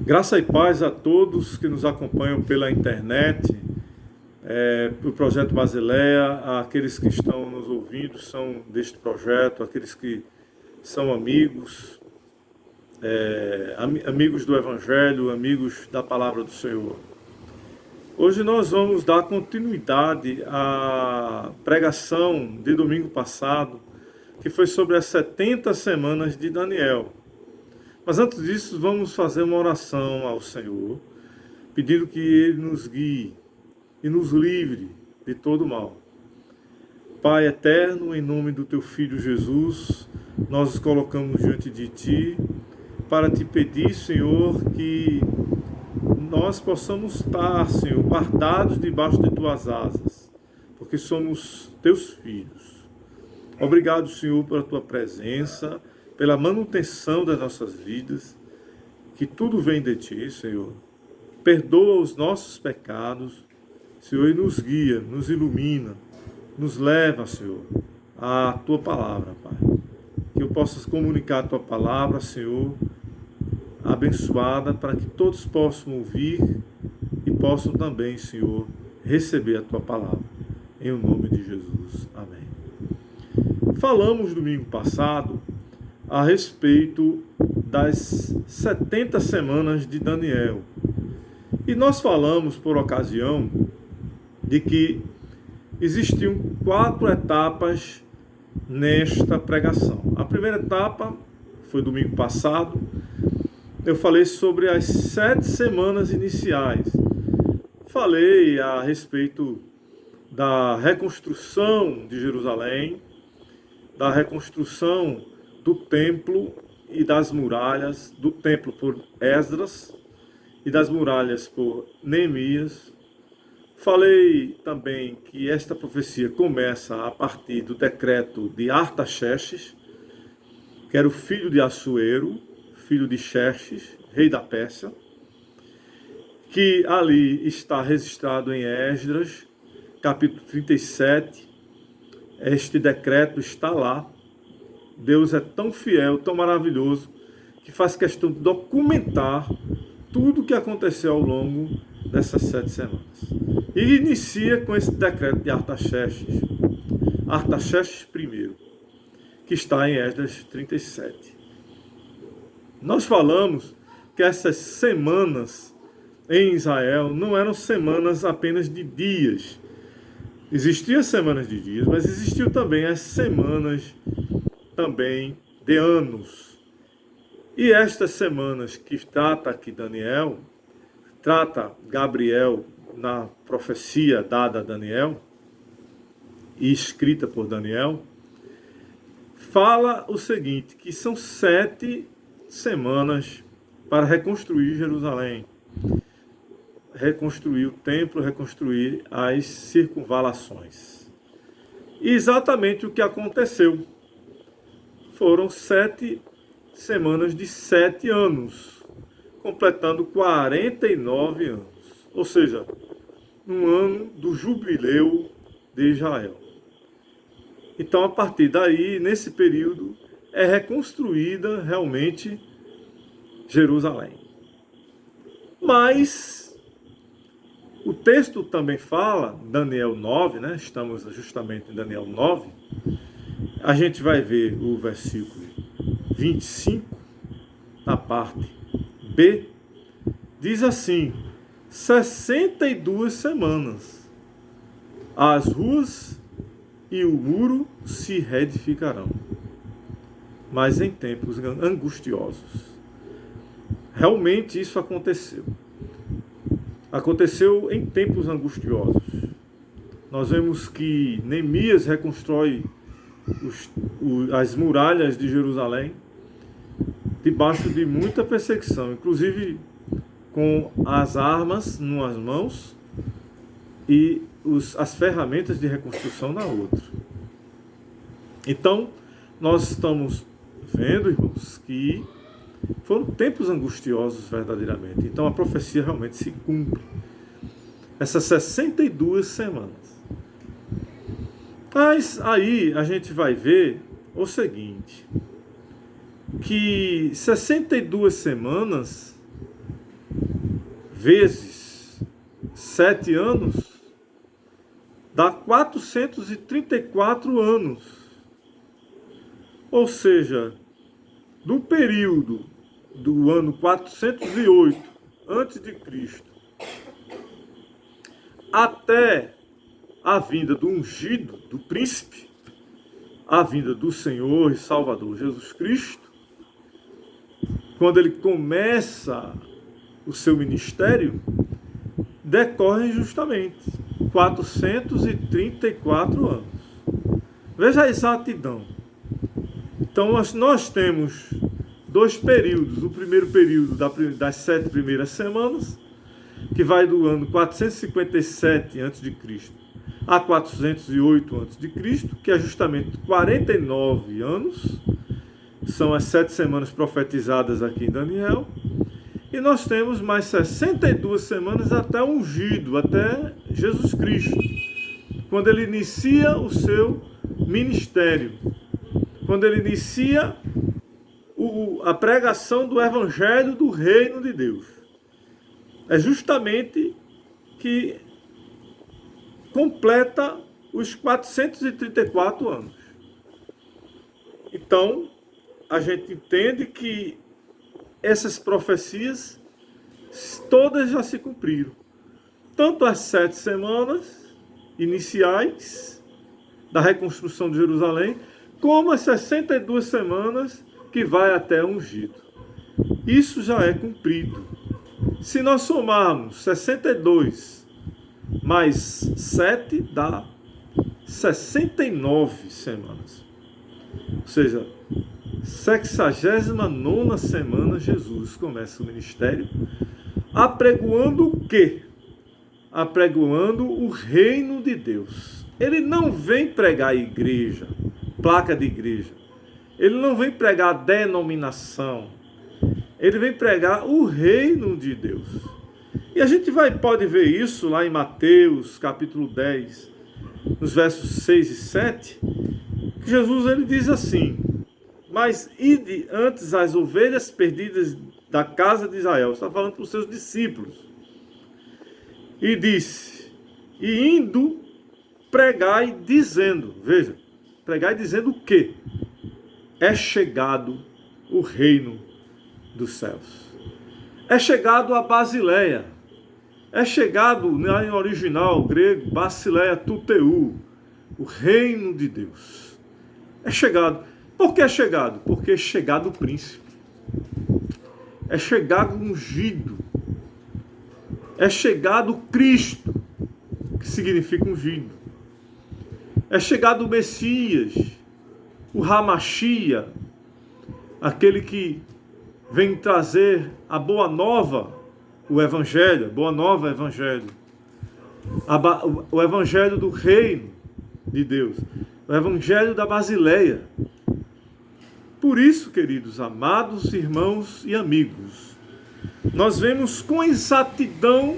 Graça e paz a todos que nos acompanham pela internet, o Projeto Basileia, aqueles que estão nos ouvindo são deste projeto, aqueles que são amigos, amigos do Evangelho, amigos da Palavra do Senhor. Hoje nós vamos dar continuidade à pregação de domingo passado, que foi sobre as 70 semanas de Daniel. Mas antes disso, vamos fazer uma oração ao Senhor, pedindo que Ele nos guie e nos livre de todo mal. Pai eterno, em nome do Teu Filho Jesus, nós nos colocamos diante de Ti para Te pedir, Senhor, que nós possamos estar, Senhor, guardados debaixo de Tuas asas, porque somos Teus filhos. Obrigado, Senhor, pela Tua presença, pela manutenção das nossas vidas, que tudo vem de Ti, Senhor. Perdoa os nossos pecados, Senhor, e nos guia, nos ilumina, nos leva, Senhor, à Tua palavra, Pai. Que eu possa comunicar a Tua palavra, Senhor, abençoada, para que todos possam ouvir e possam também, Senhor, receber a Tua palavra. Em nome de Jesus. Amém. Falamos domingo passado a respeito das 70 semanas de Daniel. E nós falamos, por ocasião, de que existiam 4 etapas nesta pregação. A primeira etapa foi domingo passado. Eu falei sobre as 7 semanas iniciais. Falei a respeito da reconstrução de Jerusalém, da reconstrução do templo e das muralhas, do templo por Esdras e das muralhas por Neemias. Falei também que esta profecia começa a partir do decreto de Artaxerxes, que era o filho de Assuero, filho de Xerxes, rei da Pérsia, que ali está registrado em Esdras, capítulo 37. Este decreto está lá. Deus é tão fiel, tão maravilhoso, que faz questão de documentar tudo o que aconteceu ao longo dessas 7 semanas. E inicia com esse decreto de Artaxerxes, Artaxerxes I, que está em Esdras 37. Nós falamos que essas semanas em Israel não eram semanas apenas de dias. Existiam semanas de dias, mas existiam também as semanas também de anos. E estas semanas que trata aqui Daniel, trata Gabriel na profecia dada a Daniel e escrita por Daniel, fala o seguinte, que são 7 semanas para reconstruir Jerusalém, reconstruir o templo, reconstruir as circunvalações. E exatamente o que aconteceu. Foram 7 semanas de 7 anos, completando 49 anos. Ou seja, um ano do jubileu de Israel. Então, a partir daí, nesse período, é reconstruída realmente Jerusalém. Mas o texto também fala, Daniel 9, né? Estamos justamente em Daniel 9. A gente vai ver o versículo 25, na parte B, diz assim: 62 semanas, as ruas e o muro se reedificarão, mas em tempos angustiosos. Realmente isso aconteceu. Aconteceu em tempos angustiosos. Nós vemos que Neemias reconstrói as muralhas de Jerusalém debaixo de muita perseguição, inclusive com as armas nas mãos e as ferramentas de reconstrução na outra. Então, nós estamos vendo, irmãos, que foram tempos angustiosos verdadeiramente. Então, a profecia realmente se cumpre. Essas 62 semanas. Mas aí a gente vai ver o seguinte, que 62 semanas vezes 7 anos dá 434 anos. Ou seja, do período do ano 408 antes de Cristo até a vinda do ungido, do príncipe, a vinda do Senhor e Salvador Jesus Cristo, quando ele começa o seu ministério, decorrem justamente 434 anos. Veja a exatidão. Então nós temos dois períodos. O primeiro período das 7 primeiras semanas, que vai do ano 457 a.C. a 408 a.C., que é justamente 49 anos. São as 7 semanas profetizadas aqui em Daniel. E nós temos mais 62 semanas até o ungido, até Jesus Cristo, quando ele inicia o seu ministério, quando ele inicia a pregação do evangelho do reino de Deus. É justamente que completa os 434 anos. Então, a gente entende que essas profecias todas já se cumpriram. Tanto as 7 semanas iniciais da reconstrução de Jerusalém, como as 62 semanas que vai até ungido. Isso já é cumprido. Se nós somarmos 62 mais 7, dá 69 semanas. Ou seja, 69ª semana, Jesus começa o ministério, apregoando o quê? Apregoando o reino de Deus. Ele não vem pregar a igreja, placa de igreja. Ele não vem pregar a denominação. Ele vem pregar o reino de Deus. E a gente pode ver isso lá em Mateus, capítulo 10, nos versos 6 e 7, que Jesus ele diz assim: mas ide antes as ovelhas perdidas da casa de Israel. Está falando para os seus discípulos. E disse, e indo, pregai dizendo, veja, pregai dizendo o quê? É chegado o reino dos céus. É chegado a Basileia. É chegado, em original grego, Basileia Tuteu, o reino de Deus. É chegado. Por que é chegado? Porque é chegado o príncipe. É chegado o ungido. É chegado o Cristo, que significa ungido. É chegado o Messias, o Hamashia, aquele que vem trazer a boa nova, o evangelho, boa nova evangelho. O evangelho do reino de Deus. O evangelho da Basileia. Por isso, queridos, amados irmãos e amigos, nós vemos com exatidão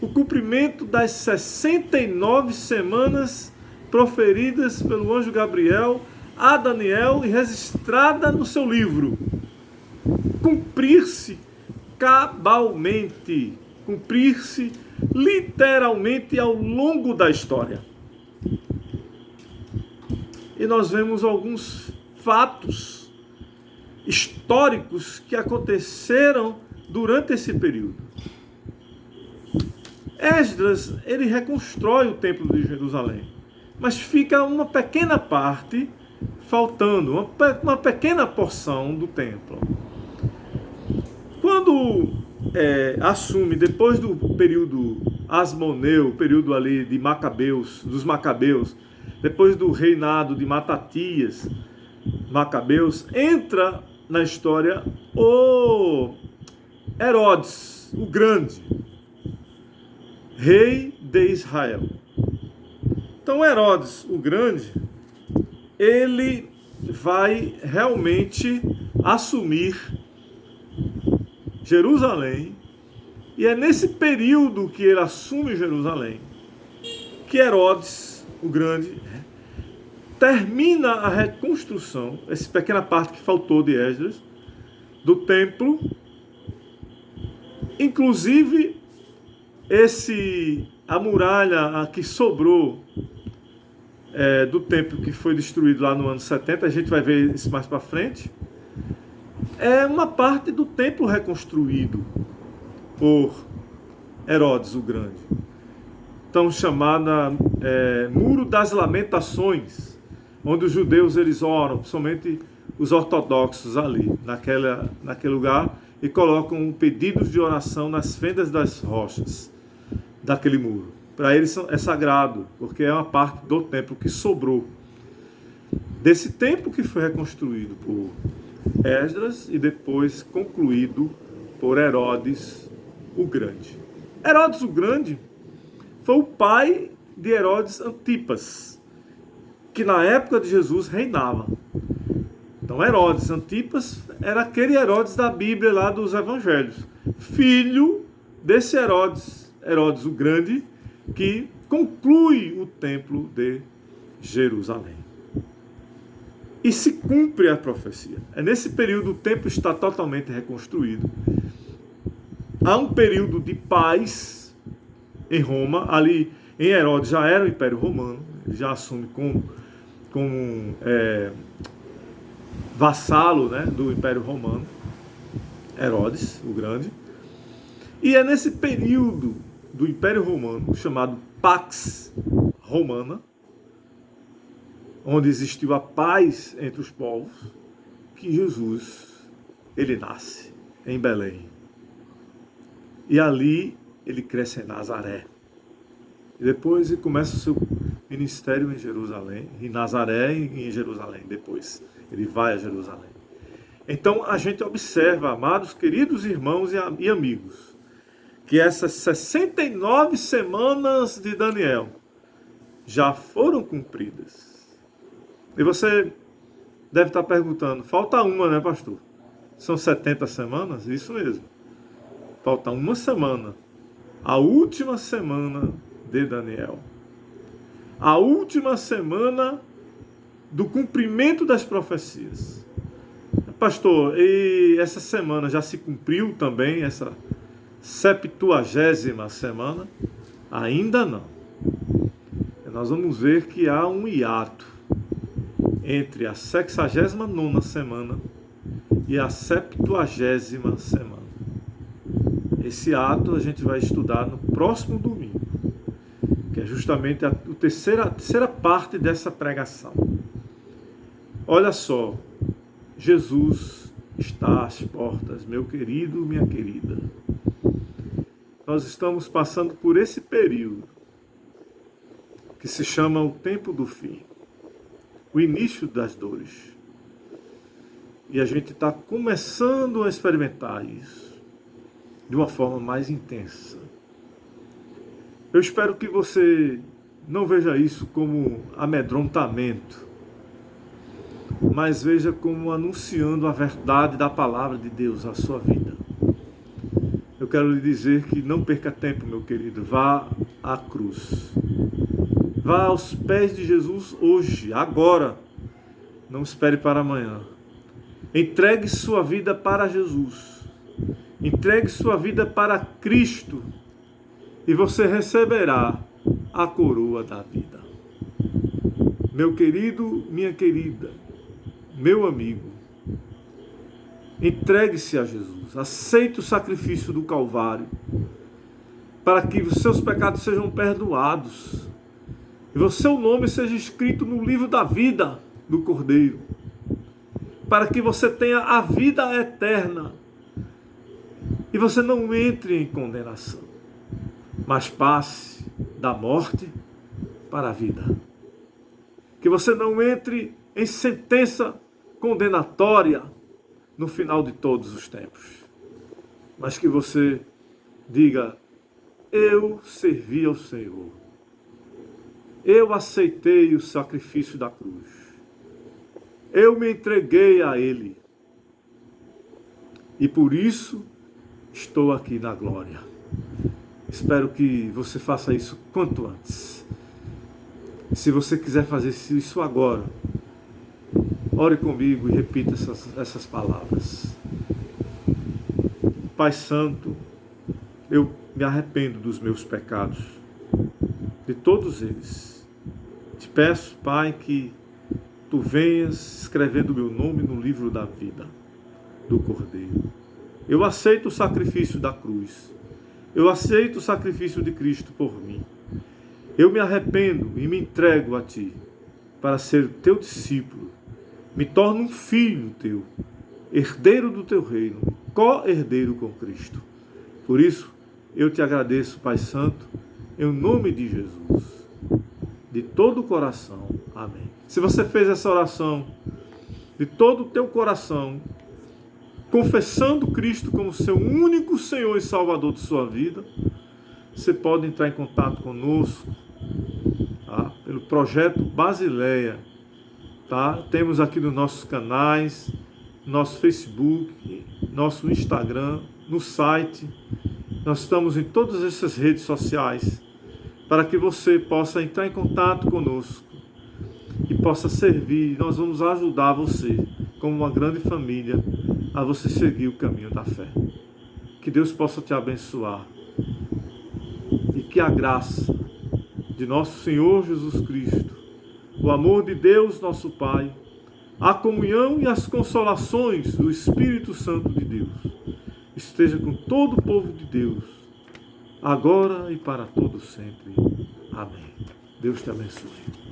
o cumprimento das 69 semanas proferidas pelo anjo Gabriel a Daniel e registrada no seu livro. Cumprir-se cabalmente, cumprir-se literalmente ao longo da história. E nós vemos alguns fatos históricos que aconteceram durante esse período. Esdras, ele reconstrói o templo de Jerusalém, mas fica uma pequena parte faltando, uma pequena porção do templo. Quando assume, depois do período Asmoneu, período ali de Macabeus, dos Macabeus, depois do reinado de Matatias, Macabeus, entra na história o Herodes, o Grande, rei de Israel. Então Herodes, o Grande, ele vai realmente assumir Jerusalém, e é nesse período que ele assume Jerusalém que Herodes, o Grande, termina a reconstrução, essa pequena parte que faltou de Esdras, do templo, inclusive a muralha que sobrou do templo que foi destruído lá no ano 70, a gente vai ver isso mais para frente, é uma parte do templo reconstruído por Herodes o Grande. Então chamada Muro das Lamentações, onde os judeus eles oram, somente os ortodoxos ali, naquele lugar, e colocam pedidos de oração nas fendas das rochas daquele muro. Para eles é sagrado, porque é uma parte do templo que sobrou. Desse templo que foi reconstruído por Esdras e depois concluído por Herodes o Grande. Herodes o Grande foi o pai de Herodes Antipas, que na época de Jesus reinava. Então Herodes Antipas era aquele Herodes da Bíblia lá dos Evangelhos, filho desse Herodes o Grande, que conclui o templo de Jerusalém. E se cumpre a profecia. É nesse período o templo está totalmente reconstruído. Há um período de paz em Roma. Ali em Herodes já era o Império Romano. Ele já assume como vassalo, né, do Império Romano. Herodes o Grande. E é nesse período do Império Romano, chamado Pax Romana, onde existiu a paz entre os povos, que Jesus, ele nasce em Belém. E ali ele cresce em Nazaré. E depois ele começa o seu ministério em Jerusalém, em Nazaré e em Jerusalém depois. Ele vai a Jerusalém. Então a gente observa, amados, queridos irmãos e amigos, que essas 69 semanas de Daniel já foram cumpridas. E você deve estar perguntando, falta uma, né, pastor? São 70 semanas? Isso mesmo. Falta uma semana. A última semana de Daniel. A última semana do cumprimento das profecias. Pastor, e essa semana já se cumpriu também, essa 70ª semana? Ainda não. Nós vamos ver que há um hiato entre a 69ª semana e a 70ª semana. Esse ato a gente vai estudar no próximo domingo, que é justamente a terceira parte dessa pregação. Olha só, Jesus está às portas, meu querido, minha querida. Nós estamos passando por esse período que se chama o tempo do fim, o início das dores. E a gente está começando a experimentar isso de uma forma mais intensa. Eu espero que você não veja isso como amedrontamento, mas veja como anunciando a verdade da palavra de Deus à sua vida. Eu quero lhe dizer que não perca tempo, meu querido. Vá à cruz. Vá aos pés de Jesus hoje, agora. Não espere para amanhã. Entregue sua vida para Jesus. Entregue sua vida para Cristo. E você receberá a coroa da vida. Meu querido, minha querida, meu amigo, entregue-se a Jesus. Aceite o sacrifício do Calvário para que os seus pecados sejam perdoados e o seu nome seja escrito no livro da vida do Cordeiro, para que você tenha a vida eterna e você não entre em condenação, mas passe da morte para a vida. Que você não entre em sentença condenatória no final de todos os tempos, mas que você diga: eu servi ao Senhor, eu aceitei o sacrifício da cruz, eu me entreguei a Ele, e por isso estou aqui na glória. Espero que você faça isso quanto antes. Se você quiser fazer isso agora, ore comigo e repita essas palavras. Pai Santo, eu me arrependo dos meus pecados, de todos eles. Te peço, Pai, que Tu venhas escrevendo o meu nome no livro da vida do Cordeiro. Eu aceito o sacrifício da cruz. Eu aceito o sacrifício de Cristo por mim. Eu me arrependo e me entrego a Ti para ser Teu discípulo. Me torno um filho Teu, herdeiro do Teu reino, co-herdeiro com Cristo. Por isso, eu Te agradeço, Pai Santo, em nome de Jesus, de todo o coração. Amém. Se você fez essa oração de todo o teu coração, confessando Cristo como seu único Senhor e Salvador de sua vida, você pode entrar em contato conosco, tá? Pelo projeto Basileia, tá? Temos aqui nos nossos canais, nosso Facebook, nosso Instagram, no site. Nós estamos em todas essas redes sociais para que você possa entrar em contato conosco e possa servir. Nós vamos ajudar você, como uma grande família, a você seguir o caminho da fé. Que Deus possa te abençoar e que a graça de nosso Senhor Jesus Cristo, o amor de Deus nosso Pai, a comunhão e as consolações do Espírito Santo de Deus esteja com todo o povo de Deus, agora e para todo sempre. Amém. Deus te abençoe.